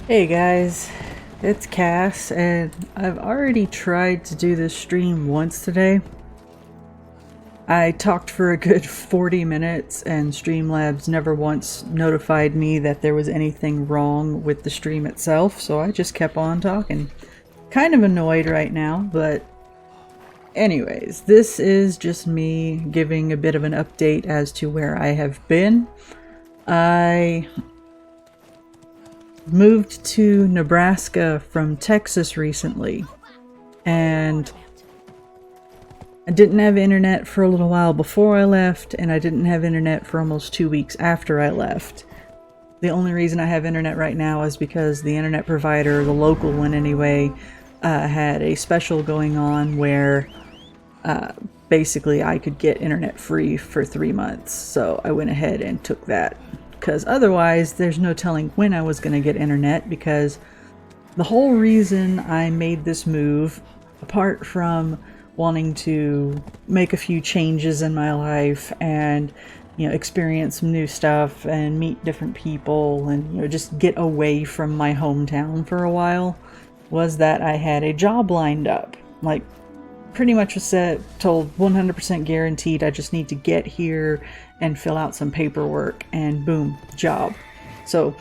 Hey guys, it's Cass, and I've already tried to do this stream once today. I talked for a good 40 minutes, and Streamlabs never once notified me that there was anything wrong with the stream itself, so I just kept on talking. Kind of annoyed right now, but anyways, this is just me giving a bit of an update as to where I have been. I moved to Nebraska from Texas recently, and I didn't have internet for a little while before I left, and I didn't have internet for almost 2 weeks after I left. The only reason I have internet right now is because the internet provider, the local one anyway, had a special going on where basically I could get internet free for 3 months, so I went ahead and took that. Because otherwise there's no telling when I was going to get internet, because the whole reason I made this move, apart from wanting to make a few changes in my life and, experience some new stuff and meet different people and, just get away from my hometown for a while, was that I had a job lined up. Like, pretty much was told 100% guaranteed I just need to get here and fill out some paperwork, and boom, job. So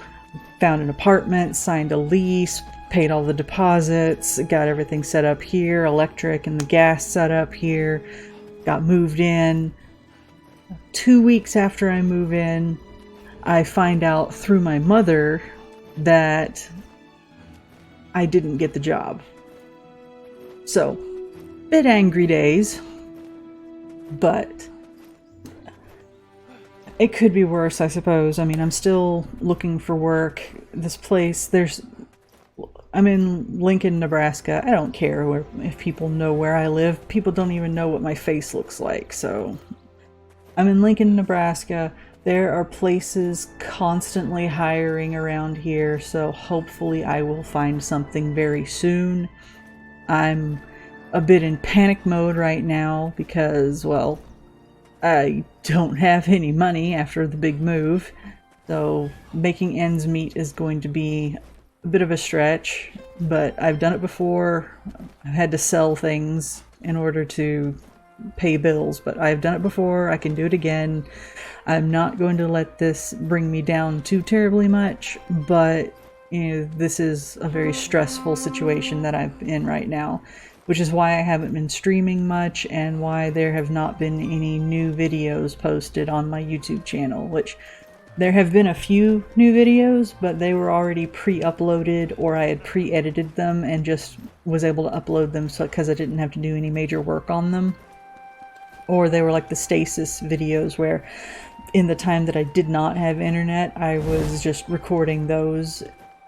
found an apartment, signed a lease, paid all the deposits, got everything set up here, electric and the gas set up here, got moved in. 2 weeks after I move in, I find out through my mother that I didn't get the job. So, bit angry days, but it could be worse, I suppose. I mean, I'm still looking for work. This place, I'm in Lincoln, Nebraska. I don't care if people know where I live. People don't even know what my face looks like. So I'm in Lincoln, Nebraska. There are places constantly hiring around here, so hopefully I will find something very soon. I'm a bit in panic mode right now because, well, I don't have any money after the big move, so making ends meet is going to be a bit of a stretch, but I've done it before. I've had to sell things in order to pay bills, but I've done it before. I can do it again. I'm not going to let this bring me down too terribly much, but this is a very stressful situation that I'm in right now, which is why I haven't been streaming much and why there have not been any new videos posted on my YouTube channel, which there have been a few new videos, but they were already pre-uploaded, or I had pre-edited them and just was able to upload them because I didn't have to do any major work on them. Or they were like the stasis videos where in the time that I did not have internet, I was just recording those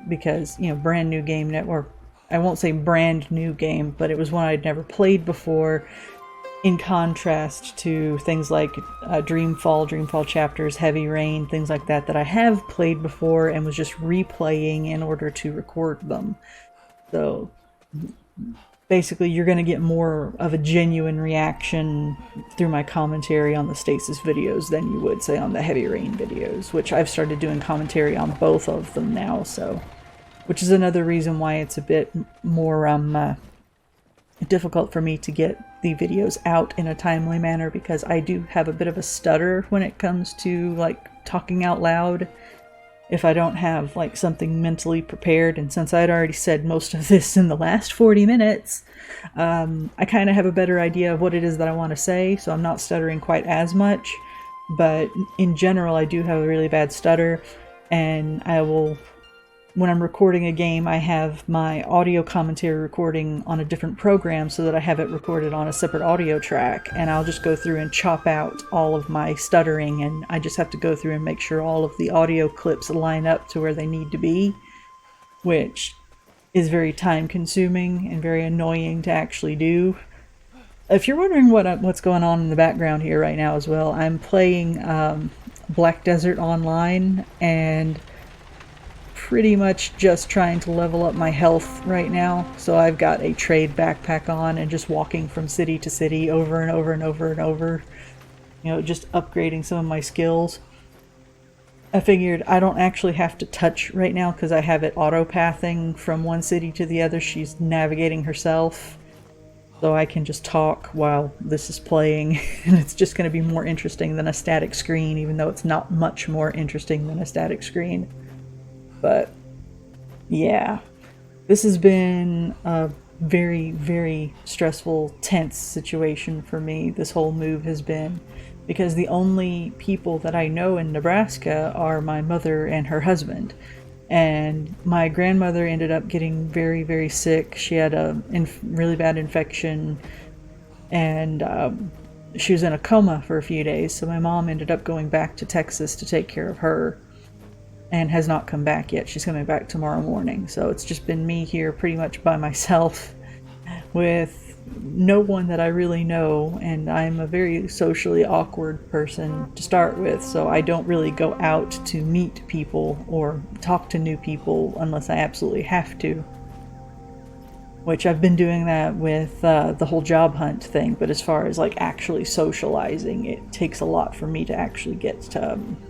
because, brand new game network. I won't say brand new game, but it was one I'd never played before, in contrast to things like Dreamfall Chapters, Heavy Rain, things like that I have played before and was just replaying in order to record them. So basically you're going to get more of a genuine reaction through my commentary on the Stasis videos than you would, say, on the Heavy Rain videos, which I've started doing commentary on both of them now, so... which is another reason why it's a bit more difficult for me to get the videos out in a timely manner, because I do have a bit of a stutter when it comes to, like, talking out loud if I don't have, like, something mentally prepared. And since I'd already said most of this in the last 40 minutes, I kind of have a better idea of what it is that I want to say, so I'm not stuttering quite as much. But in general, I do have a really bad stutter, and when I'm recording a game, I have my audio commentary recording on a different program so that I have it recorded on a separate audio track, and I'll just go through and chop out all of my stuttering, and I just have to go through and make sure all of the audio clips line up to where they need to be, which is very time consuming and very annoying to actually do. If you're wondering what's going on in the background here right now as well, I'm playing Black Desert Online, and pretty much just trying to level up my health right now. So I've got a trade backpack on and just walking from city to city over and over and over and over, just upgrading some of my skills. I figured I don't actually have to touch right now because I have it auto-pathing from one city to the other. She's navigating herself, so I can just talk while this is playing, and it's just going to be more interesting than a static screen, even though it's not much more interesting than a static screen. But yeah, this has been a very, very stressful, tense situation for me. This whole move has been because the only people that I know in Nebraska are my mother and her husband. And my grandmother ended up getting very, very sick. She had a really bad infection, and she was in a coma for a few days. So my mom ended up going back to Texas to take care of her, and has not come back yet. She's coming back tomorrow morning. So it's just been me here pretty much by myself with no one that I really know, and I'm a very socially awkward person to start with, so I don't really go out to meet people or talk to new people unless I absolutely have to. Which I've been doing that with the whole job hunt thing, but as far as like actually socializing, it takes a lot for me to actually get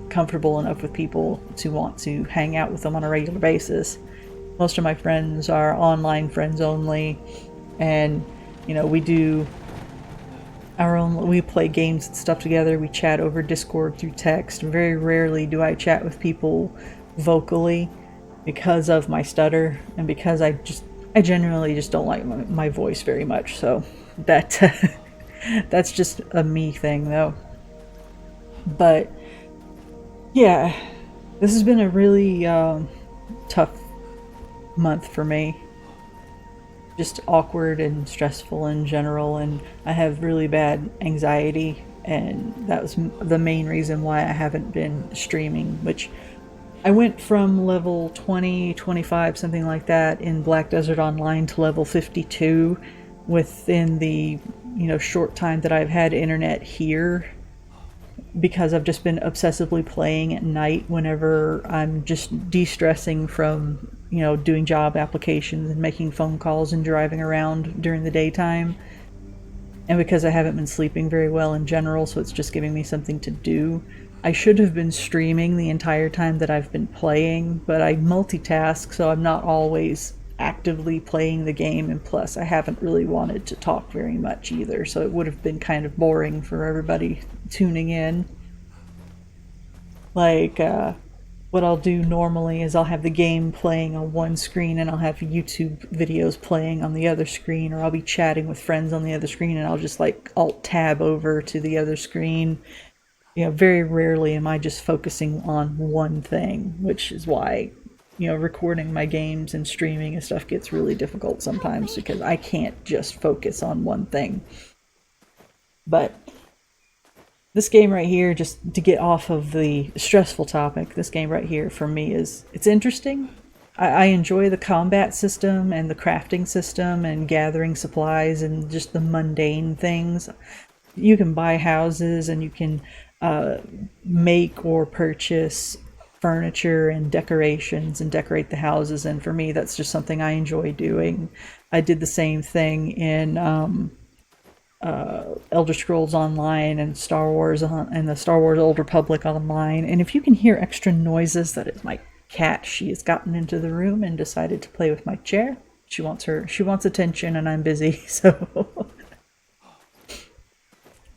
comfortable enough with people to want to hang out with them on a regular basis. Most of my friends are online friends only, and we do we play games and stuff together. We chat over Discord through text. Very rarely do I chat with people vocally because of my stutter and because I generally just don't like my voice very much. So that that's just a me thing though. But yeah, this has been a really tough month for me. Just awkward and stressful in general, and I have really bad anxiety, and that was the main reason why I haven't been streaming, which I went from level 20, 25, something like that in Black Desert Online to level 52 within the short time that I've had internet here, because I've just been obsessively playing at night whenever I'm just de-stressing from doing job applications and making phone calls and driving around during the daytime. And because I haven't been sleeping very well in general, so it's just giving me something to do. I should have been streaming the entire time that I've been playing, but I multitask, so I'm not always actively playing the game, and plus I haven't really wanted to talk very much either, so it would have been kind of boring for everybody tuning in. Like, what I'll do normally is I'll have the game playing on one screen and I'll have YouTube videos playing on the other screen, or I'll be chatting with friends on the other screen and I'll just like alt tab over to the other screen. Very rarely am I just focusing on one thing, which is why recording my games and streaming and stuff gets really difficult sometimes, because I can't just focus on one thing. But this game right here, just to get off of the stressful topic, this game right here for me it's interesting. I enjoy the combat system and the crafting system and gathering supplies and just the mundane things. You can buy houses and you can make or purchase furniture and decorations and decorate the houses, and for me that's just something I enjoy doing. I did the same thing in Elder Scrolls Online and Star Wars and the Star Wars Old Republic Online. And if you can hear extra noises, that is my cat. She has gotten into the room and decided to play with my chair. She wants attention, and I'm busy, so.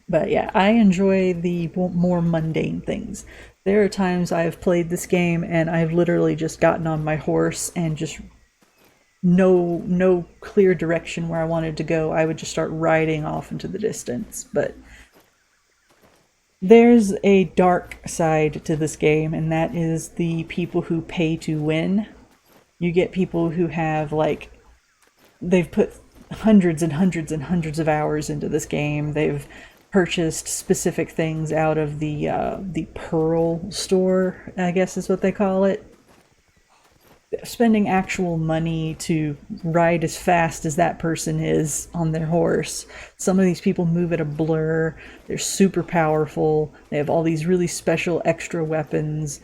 But yeah, I enjoy the more mundane things. There are times I've played this game and I've literally just gotten on my horse and just no clear direction where I wanted to go. I would just start riding off into the distance. But there's a dark side to this game, and that is the people who pay to win. You get people who have they've put hundreds and hundreds and hundreds of hours into this game. They've purchased specific things out of the Pearl store, I guess is what they call it. Spending actual money to ride as fast as that person is on their horse. Some of these people move at a blur. They're super powerful. They have all these really special extra weapons.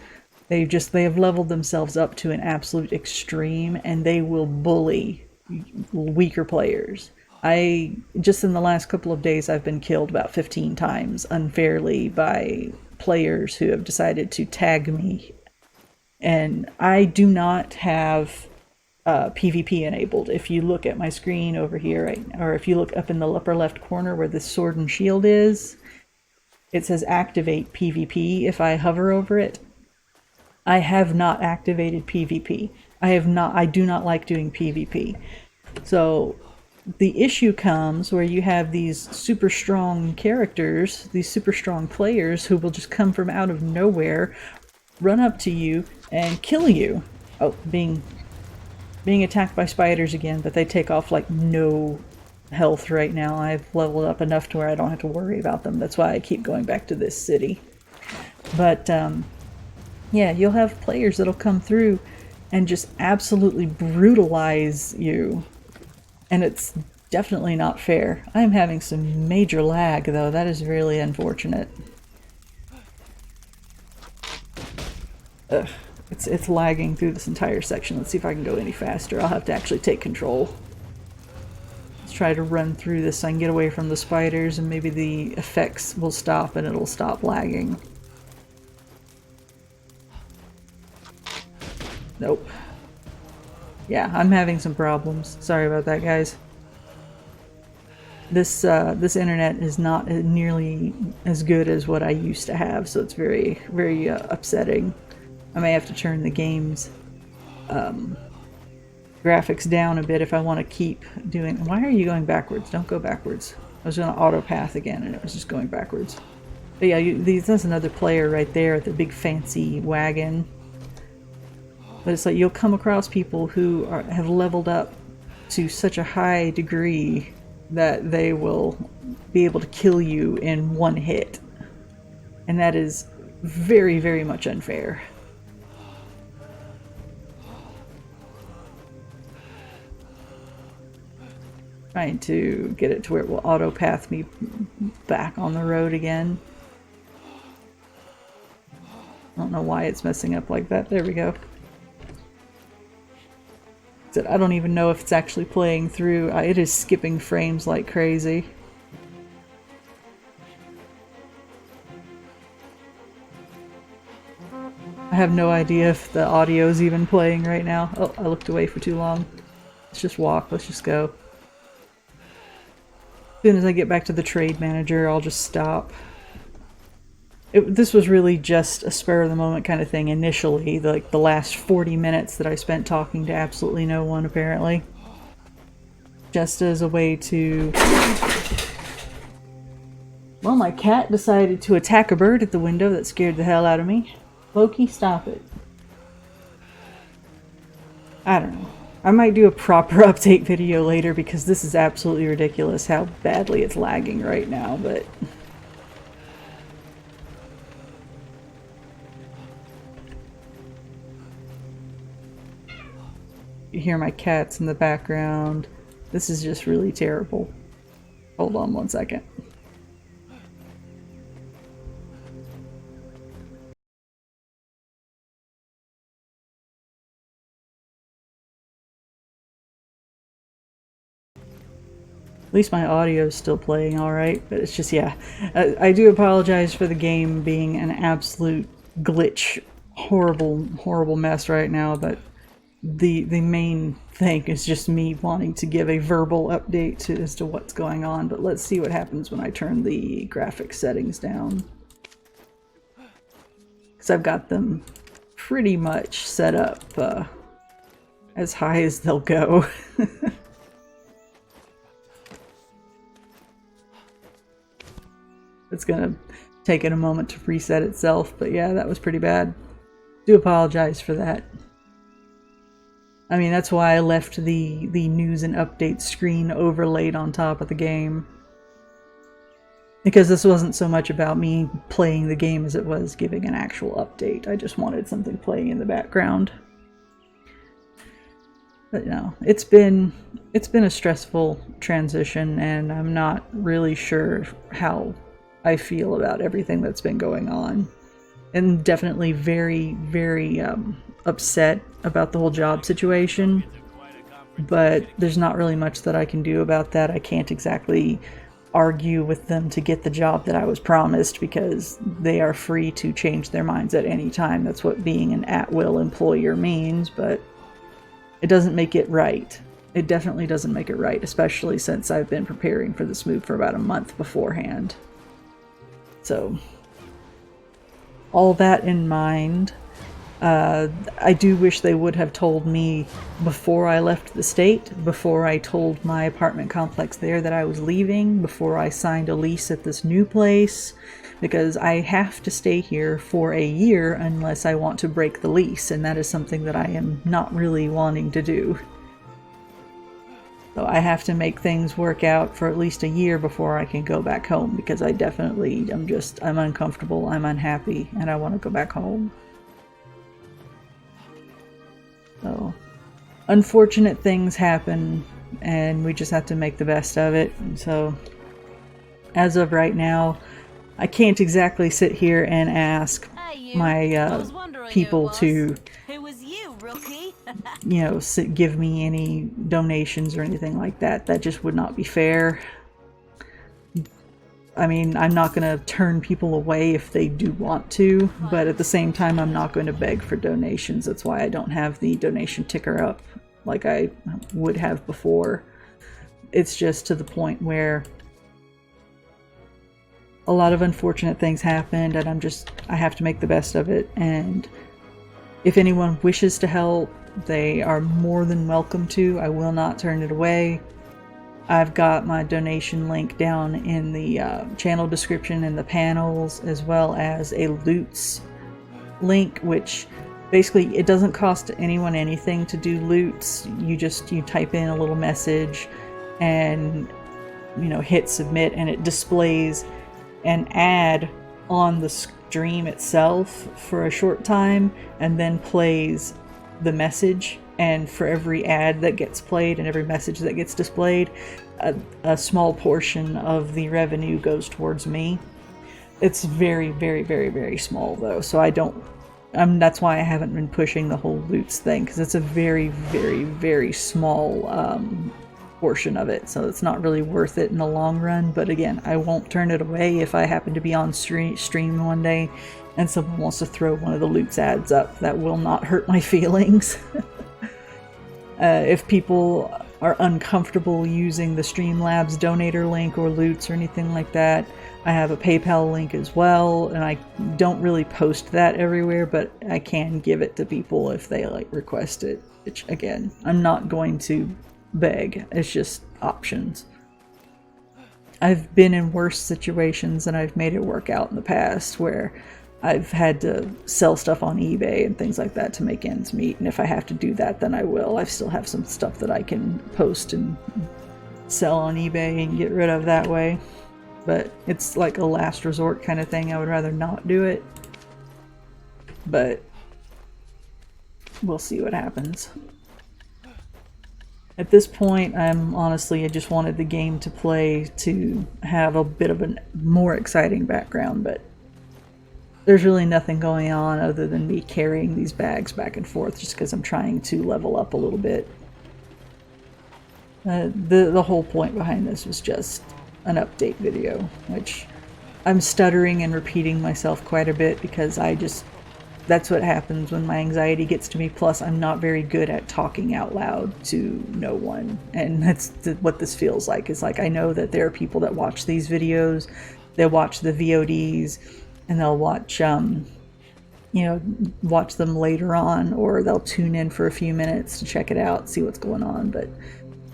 They have leveled themselves up to an absolute extreme, and they will bully weaker players. Just in the last couple of days, I've been killed about 15 times unfairly by players who have decided to tag me, and I do not have PvP enabled. If you look at my screen over here, right, or if you look up in the upper left corner where the sword and shield is, it says activate PvP if I hover over it. I have not activated PvP. I do not like doing PvP. So the issue comes where you have these super strong characters, these super strong players who will just come from out of nowhere, run up to you, and kill you. Oh, being attacked by spiders again, but they take off like no health right now. I've leveled up enough to where I don't have to worry about them. That's why I keep going back to this city. But yeah, you'll have players that'll come through and just absolutely brutalize you. And it's definitely not fair. I'm having some major lag though. That is really unfortunate. Ugh. It's lagging through this entire section. Let's see if I can go any faster. I'll have to actually take control. Let's try to run through this so I can get away from the spiders and maybe the effects will stop and it'll stop lagging. Nope. Yeah, I'm having some problems. Sorry about that, guys. This internet is not nearly as good as what I used to have, so it's very, very upsetting. I may have to turn the game's graphics down a bit if I want to keep doing... Why are you going backwards? Don't go backwards. I was going to auto path again and it was just going backwards. But yeah, there's another player right there at the big fancy wagon. But it's like you'll come across people who have leveled up to such a high degree that they will be able to kill you in one hit. And that is very, very much unfair. Trying to get it to where it will auto path me back on the road again. I don't know why it's messing up like that. There we go. I don't even know if it's actually playing through. It is skipping frames like crazy. I have no idea if the audio is even playing right now. Oh, I looked away for too long. Let's just walk. Let's just go. As soon as I get back to the trade manager, I'll just stop. This was really just a spur of the moment kind of thing initially, like the last 40 minutes that I spent talking to absolutely no one apparently. Just as a way to... Well, my cat decided to attack a bird at the window that scared the hell out of me. Loki, stop it. I don't know. I might do a proper update video later because this is absolutely ridiculous how badly it's lagging right now, but... You hear my cats in the background. This is just really terrible. Hold on one second. At least my audio is still playing alright, but it's just, yeah. I do apologize for the game being an absolute glitch, horrible, horrible mess right now, but the main thing is just me wanting to give a verbal update as to what's going on, but let's see what happens when I turn the graphics settings down. Because I've got them pretty much set up as high as they'll go. It's gonna take it a moment to reset itself, but yeah, that was pretty bad. Do apologize for that. I mean, that's why I left the news and updates screen overlaid on top of the game. Because this wasn't so much about me playing the game as it was giving an actual update. I just wanted something playing in the background. But no, it's been a stressful transition, and I'm not really sure how I feel about everything that's been going on. And definitely very, very upset about the whole job situation. But there's not really much that I can do about that. I can't exactly argue with them to get the job that I was promised, because they are free to change their minds at any time. That's what being an at-will employer means, but it doesn't make it right. It definitely doesn't make it right, especially since I've been preparing for this move for about a month beforehand. So, all that in mind, I do wish they would have told me before I left the state, before I told my apartment complex there that I was leaving, before I signed a lease at this new place, because I have to stay here for a year unless I want to break the lease, and that is something that I am not really wanting to do. So I have to make things work out for at least a year before I can go back home, because I definitely I'm uncomfortable, I'm unhappy, and I want to go back home. So, unfortunate things happen, and we just have to make the best of it. So, as of right now, I can't exactly sit here and ask my people to, give me any donations or anything like that. That just would not be fair. I mean, I'm not going to turn people away if they do want to, but at the same time, I'm not going to beg for donations. That's why I don't have the donation ticker up like I would have before. It's just to the point where a lot of unfortunate things happened, and I have to make the best of it. And if anyone wishes to help, they are more than welcome to. I will not turn it away. I've got my donation link down in the channel description in the panels, as well as a loots link, which basically it doesn't cost anyone anything to do loots. You type in a little message and hit submit, and it displays an ad on the stream itself for a short time and then plays the message. And for every ad that gets played and every message that gets displayed, a small portion of the revenue goes towards me. It's very, very, very, very small though, so that's why I haven't been pushing the whole loots thing, because it's a very, very, very small portion of it, so it's not really worth it in the long run. But again, I won't turn it away if I happen to be on stream one day and someone wants to throw one of the loots ads up. That will not hurt my feelings. If people are uncomfortable using the Streamlabs donator link or loots or anything like that, I have a PayPal link as well, and I don't really post that everywhere, but I can give it to people if they request it. Which, again, I'm not going to beg. It's just options. I've been in worse situations and I've made it work out in the past, where I've had to sell stuff on eBay and things like that to make ends meet, and if I have to do that, then I will. I still have some stuff that I can post and sell on eBay and get rid of that way, but it's like a last resort kind of thing. I would rather not do it, but we'll see what happens. At this point, I just wanted the game to play to have a bit of a more exciting background, but there's really nothing going on other than me carrying these bags back and forth just because I'm trying to level up a little bit. The whole point behind this was just an update video, which I'm stuttering and repeating myself quite a bit because that's what happens when my anxiety gets to me. Plus, I'm not very good at talking out loud to no one, and that's what this feels like. It's like I know that there are people that watch these videos, they watch the VODs, and they'll watch watch them later on, or they'll tune in for a few minutes to check it out, see what's going on. But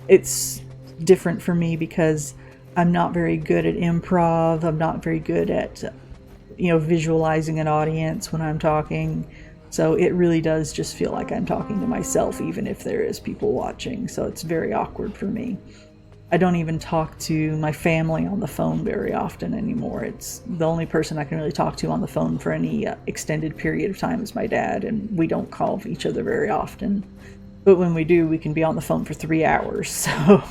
it's different for me because I'm not very good at improv. I'm not very good at visualizing an audience when I'm talking. So it really does just feel like I'm talking to myself, even if there is people watching. So it's very awkward for me. I don't even talk to my family on the phone very often anymore. It's the only person I can really talk to on the phone for any extended period of time is my dad, and we don't call each other very often. But when we do, we can be on the phone for 3 hours, so...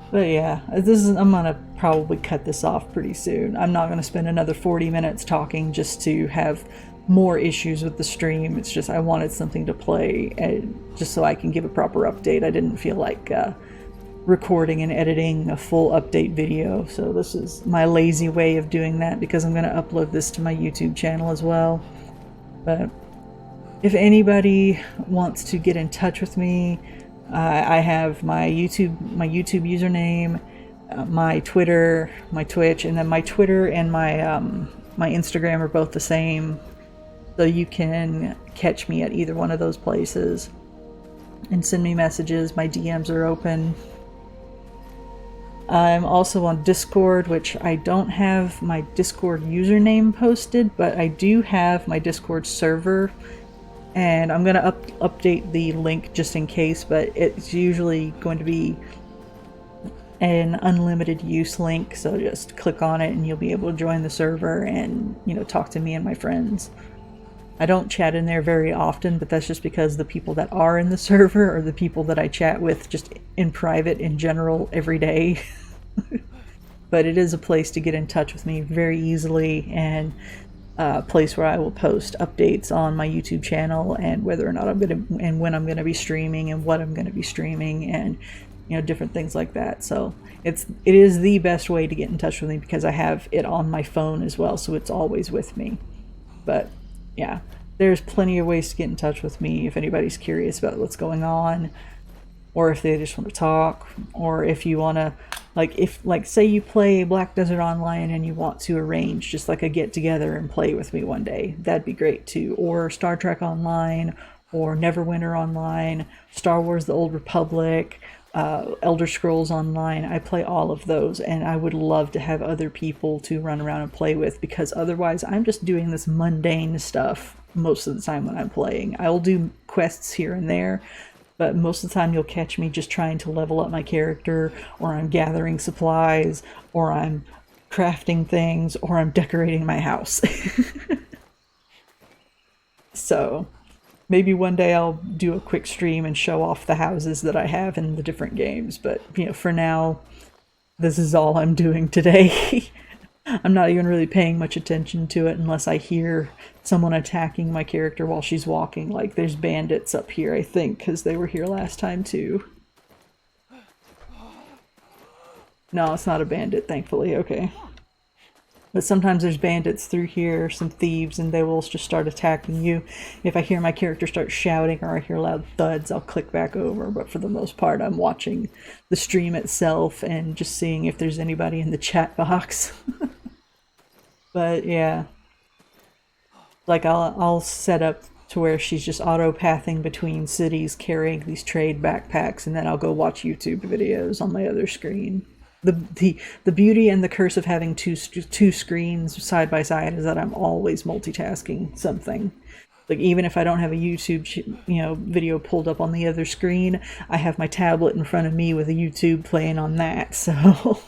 But yeah, I'm gonna probably cut this off pretty soon. I'm not gonna spend another 40 minutes talking just to have more issues with the stream. It's just I wanted something to play, and just so I can give a proper update. I didn't feel like recording and editing a full update video. So this is my lazy way of doing that because I'm going to upload this to my YouTube channel as well. But if anybody wants to get in touch with me, I have my YouTube username, my Twitter, my Twitch, and then my Twitter and my Instagram are both the same. So you can catch me at either one of those places and send me messages. My DMs are open. I'm also on Discord, which I don't have my Discord username posted, but I do have my Discord server, and I'm going to update the link just in case, but it's usually going to be an unlimited use link, so just click on it and you'll be able to join the server and, you know, talk to me and my friends. I don't chat in there very often, but that's just because the people that are in the server are the people that I chat with just in private in general every day. But it is a place to get in touch with me very easily, and a place where I will post updates on my YouTube channel and whether or not I'm going to, and when I'm going to be streaming and what I'm going to be streaming, and, you know, different things like that. So it is the best way to get in touch with me because I have it on my phone as well, so it's always with me. But yeah, there's plenty of ways to get in touch with me if anybody's curious about what's going on, or if they just want to talk, or if you want to, like say you play Black Desert Online and you want to arrange just like a get together and play with me one day, that'd be great too. Or Star Trek Online, or Neverwinter Online, Star Wars The Old Republic, Elder Scrolls Online. I play all of those, and I would love to have other people to run around and play with, because otherwise I'm just doing this mundane stuff most of the time when I'm playing. I'll do quests here and there, but most of the time you'll catch me just trying to level up my character, or I'm gathering supplies, or I'm crafting things, or I'm decorating my house. So maybe one day I'll do a quick stream and show off the houses that I have in the different games, but, you know, for now, this is all I'm doing today. I'm not even really paying much attention to it unless I hear someone attacking my character while she's walking. Like, there's bandits up here, I think, because they were here last time too. No, it's not a bandit, thankfully. Okay. But sometimes there's bandits through here, some thieves, and they will just start attacking you. If I hear my character start shouting or I hear loud thuds, I'll click back over. But for the most part, I'm watching the stream itself and just seeing if there's anybody in the chat box. But yeah, like I'll set up to where she's just auto-pathing between cities carrying these trade backpacks, and then I'll go watch YouTube videos on my other screen. The beauty and the curse of having two screens side by side is that I'm always multitasking something. Like, even if I don't have a YouTube video pulled up on the other screen, I have my tablet in front of me with a YouTube playing on that. So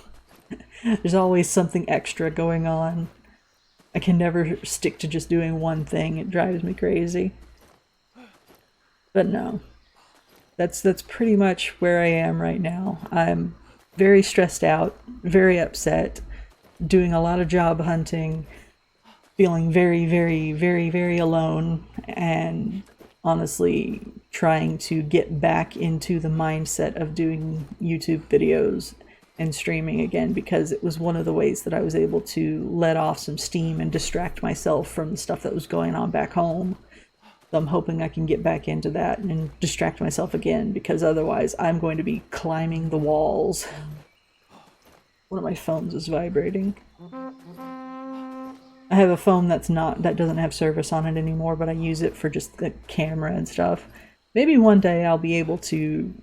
there's always something extra going on. I can never stick to just doing one thing. It drives me crazy. But no, that's pretty much where I am right now. I'm very stressed out, very upset, doing a lot of job hunting, feeling very, very, very, very alone, and honestly trying to get back into the mindset of doing YouTube videos and streaming again, because it was one of the ways that I was able to let off some steam and distract myself from the stuff that was going on back home. So I'm hoping I can get back into that and distract myself again, because otherwise I'm going to be climbing the walls. One of my phones is vibrating. I have a phone that doesn't have service on it anymore, but I use it for just the camera and stuff. Maybe one day I'll be able to,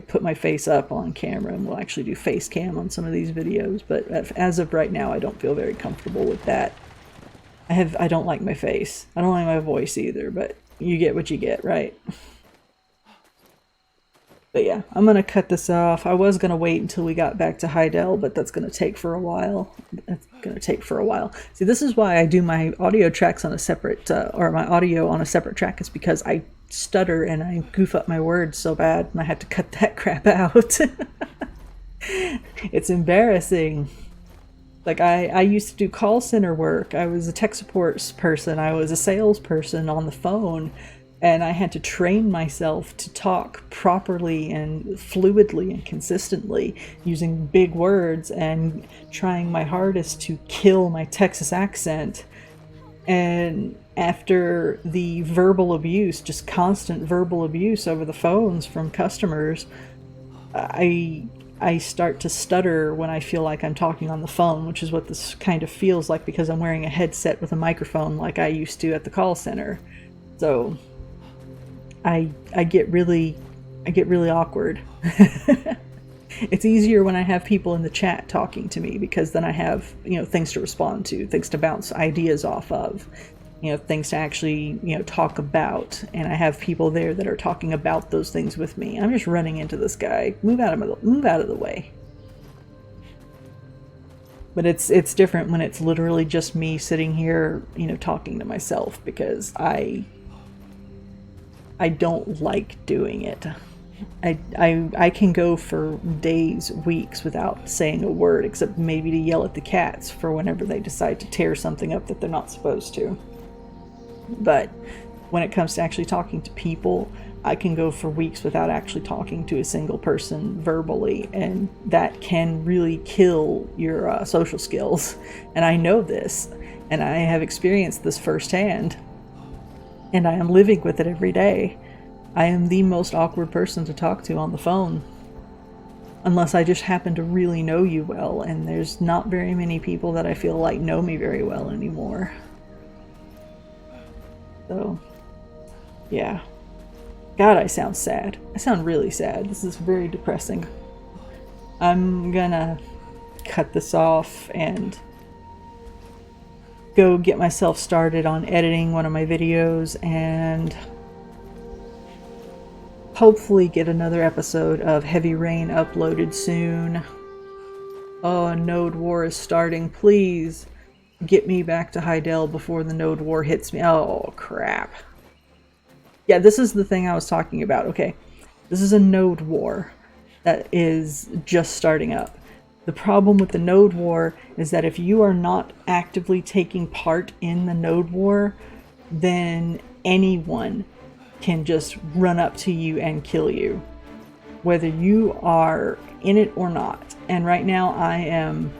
put my face up on camera and we'll actually do face cam on some of these videos, but as of right now I don't feel very comfortable with that. I don't like my face. I don't like my voice either, but you get what you get, right? But yeah, I'm going to cut this off. I was going to wait until we got back to Heidel, but that's going to take for a while. See, this is why I do my audio tracks on a separate, or my audio on a separate track, is because I stutter and I goof up my words so bad, and I had to cut that crap out. It's embarrassing. Like, I used to do call center work. I was a tech support person. I was a salesperson on the phone. And I had to train myself to talk properly and fluidly and consistently, using big words and trying my hardest to kill my Texas accent. And after the verbal abuse, just constant verbal abuse over the phones from customers, I start to stutter when I feel like I'm talking on the phone, which is what this kind of feels like because I'm wearing a headset with a microphone like I used to at the call center. So I get really awkward. It's easier when I have people in the chat talking to me, because then I have, things to respond to, things to bounce ideas off of, things to actually, talk about. And I have people there that are talking about those things with me. I'm just running into this guy. Move out of the way. But it's different when it's literally just me sitting here, talking to myself, because I don't like doing it. I can go for days, weeks without saying a word, except maybe to yell at the cats for whenever they decide to tear something up that they're not supposed to. But when it comes to actually talking to people, I can go for weeks without actually talking to a single person verbally, and that can really kill your social skills. And I know this, and I have experienced this firsthand, and I am living with it every day. I am the most awkward person to talk to on the phone, unless I just happen to really know you well, and there's not very many people that I feel like know me very well anymore. So, yeah. God, I sound sad. I sound really sad. This is very depressing. I'm gonna cut this off and go get myself started on editing one of my videos, and hopefully get another episode of Heavy Rain uploaded soon. Oh, Node War is starting. Please get me back to Heidel before the Node War hits me. Oh, crap. Yeah, this is the thing I was talking about. Okay, this is a Node War that is just starting up. The problem with the Node War is that if you are not actively taking part in the Node War, then anyone can just run up to you and kill you, whether you are in it or not. And right now I am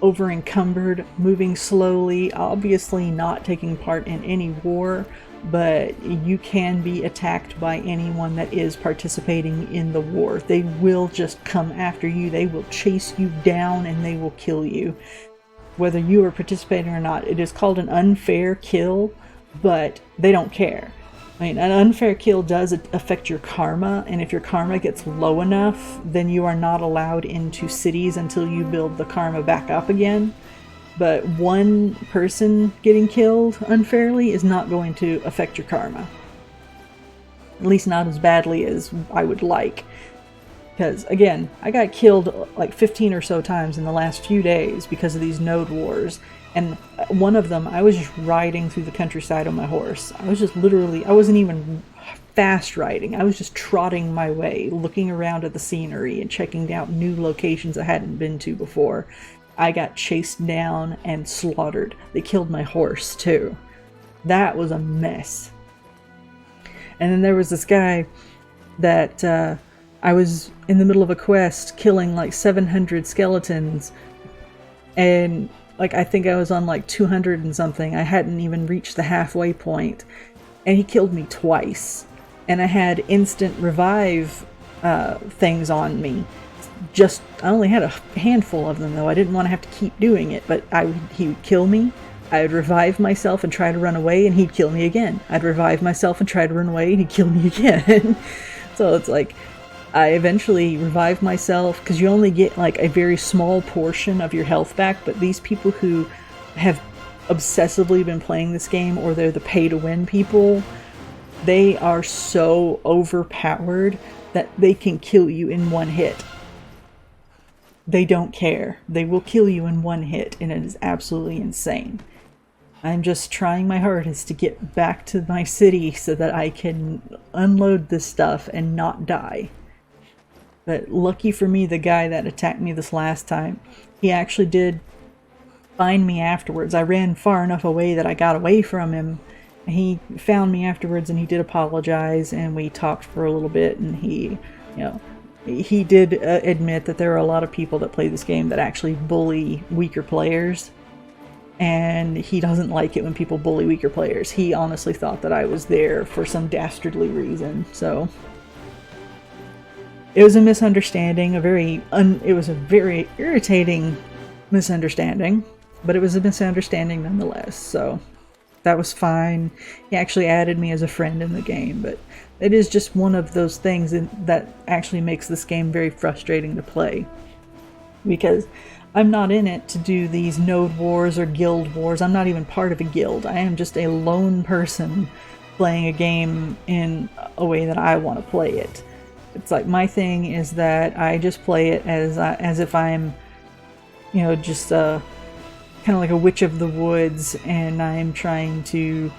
over encumbered, moving slowly, obviously not taking part in any war, but you can be attacked by anyone that is participating in the war. They will just come after you, they will chase you down, and they will kill you, whether you are participating or not. It is called an unfair kill, but they don't care. I mean, an unfair kill does affect your karma, and if your karma gets low enough, then you are not allowed into cities until you build the karma back up again. But one person getting killed unfairly is not going to affect your karma. At least not as badly as I would like. Because, again, I got killed like 15 or so times in the last few days because of these node wars. And one of them, I was just riding through the countryside on my horse. I was just literally, I wasn't even fast riding. I was just trotting my way, looking around at the scenery and checking out new locations I hadn't been to before. I got chased down and slaughtered. They killed my horse, too. That was a mess. And then there was this guy that I was in the middle of a quest killing like 700 skeletons, and like I think I was on like 200 and something. I hadn't even reached the halfway point, and he killed me twice. And I had instant revive things on me. I only had a handful of them though. I didn't want to have to keep doing it, but he would kill me. I would revive myself and try to run away, and he'd kill me again. I'd revive myself and try to run away, and he'd kill me again. So it's like, I eventually revived myself, because you only get like a very small portion of your health back, but these people who have obsessively been playing this game, or they're the pay-to-win people, they are so overpowered that they can kill you in one hit. They don't care. They will kill you in one hit, and it is absolutely insane. I'm just trying my hardest to get back to my city so that I can unload this stuff and not die. But lucky for me, the guy that attacked me this last time, he actually did find me afterwards. I ran far enough away that I got away from him, He found me afterwards and he did apologize, and we talked for a little bit, and he did admit that there are a lot of people that play this game that actually bully weaker players, and he doesn't like it when people bully weaker players. He honestly thought that I was there for some dastardly reason, so it was a misunderstanding, it was a very irritating misunderstanding, but it was a misunderstanding nonetheless, so that was fine. He actually added me as a friend in the game, but it is just one of those things that actually makes this game very frustrating to play. Because I'm not in it to do these node wars or guild wars. I'm not even part of a guild. I am just a lone person playing a game in a way that I want to play it. It's like, my thing is that I just play it as if I'm, just kind of like a witch of the woods, and I'm trying to,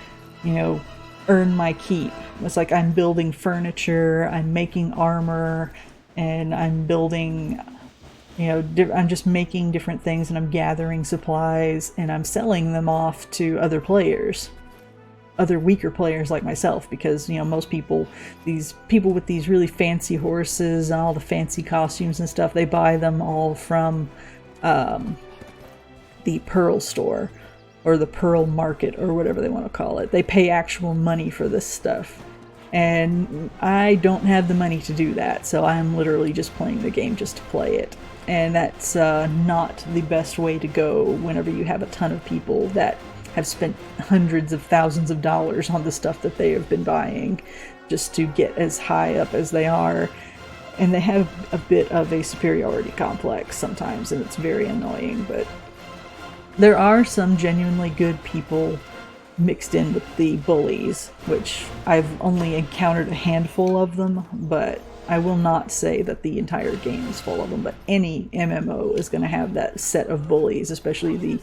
earn my keep. It's like I'm building furniture, I'm making armor, and I'm building, I'm just making different things, and I'm gathering supplies, and I'm selling them off to other players. Other weaker players like myself, because, most people, these people with these really fancy horses and all the fancy costumes and stuff, they buy them all from, the Pearl store, or the Pearl Market, or whatever they want to call it. They pay actual money for this stuff. And I don't have the money to do that, so I'm literally just playing the game just to play it. And that's not the best way to go whenever you have a ton of people that have spent hundreds of thousands of dollars on the stuff that they have been buying just to get as high up as they are. And they have a bit of a superiority complex sometimes, and it's very annoying, but there are some genuinely good people mixed in with the bullies, which I've only encountered a handful of them, but I will not say that the entire game is full of them. But any MMO is going to have that set of bullies, especially the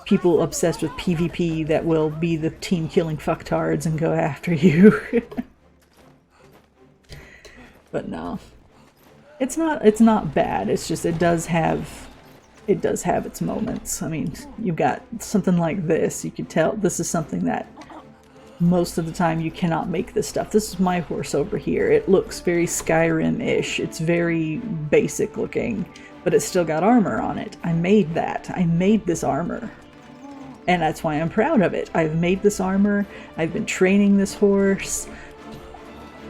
people obsessed with PvP that will be the team killing fucktards and go after you. But no, it's not bad. It's just it does have its moments. I mean, you've got something like this. You can tell this is something that most of the time you cannot make this stuff. This is my horse over here. It looks very Skyrim-ish. It's very basic looking, but it's still got armor on it. I made that. I made this armor. And that's why I'm proud of it. I've made this armor. I've been training this horse.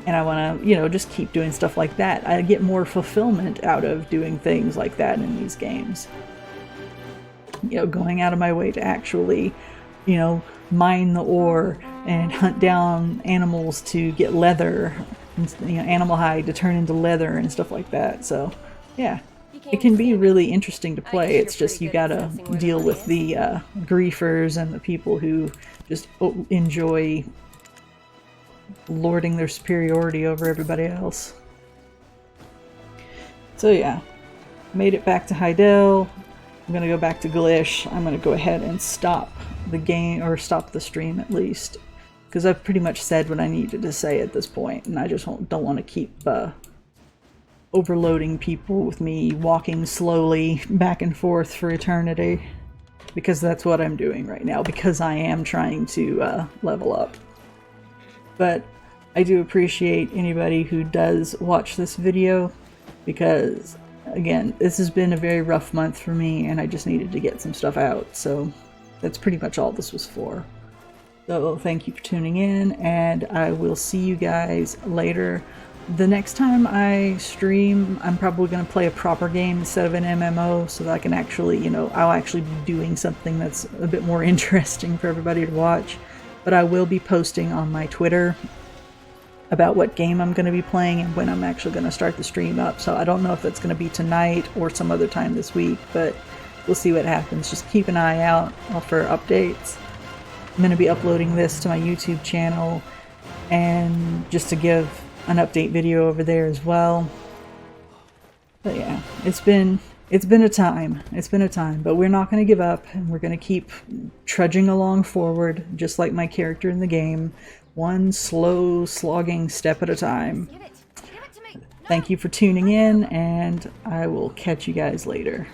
And I want to, just keep doing stuff like that. I get more fulfillment out of doing things like that in these games. Going out of my way to actually, mine the ore and hunt down animals to get leather, animal hide to turn into leather and stuff like that. So, yeah, it can be really interesting to play. It's just you gotta deal with the griefers and the people who just enjoy lording their superiority over everybody else. So yeah, made it back to Heidel. I'm gonna go back to Glish. I'm gonna go ahead and stop the game, or stop the stream at least, because I've pretty much said what I needed to say at this point, and I just don't want to keep overloading people with me walking slowly back and forth for eternity, because that's what I'm doing right now, because I am trying to level up. But I do appreciate anybody who does watch this video, because again, this has been a very rough month for me, and I just needed to get some stuff out, so that's pretty much all this was for. So thank you for tuning in, and I will see you guys later. The next time I stream, I'm probably going to play a proper game instead of an MMO, so that I can actually, I'll actually be doing something that's a bit more interesting for everybody to watch. But I will be posting on my Twitter about what game I'm going to be playing and when I'm actually going to start the stream up. So I don't know if that's going to be tonight or some other time this week, but we'll see what happens. Just keep an eye out for updates. I'm going to be uploading this to my YouTube channel, and just to give an update video over there as well. But yeah, it's been a time. It's been a time, but we're not going to give up, and we're going to keep trudging along forward, just like my character in the game, one slow, slogging step at a time. Thank you for tuning in, and I will catch you guys later.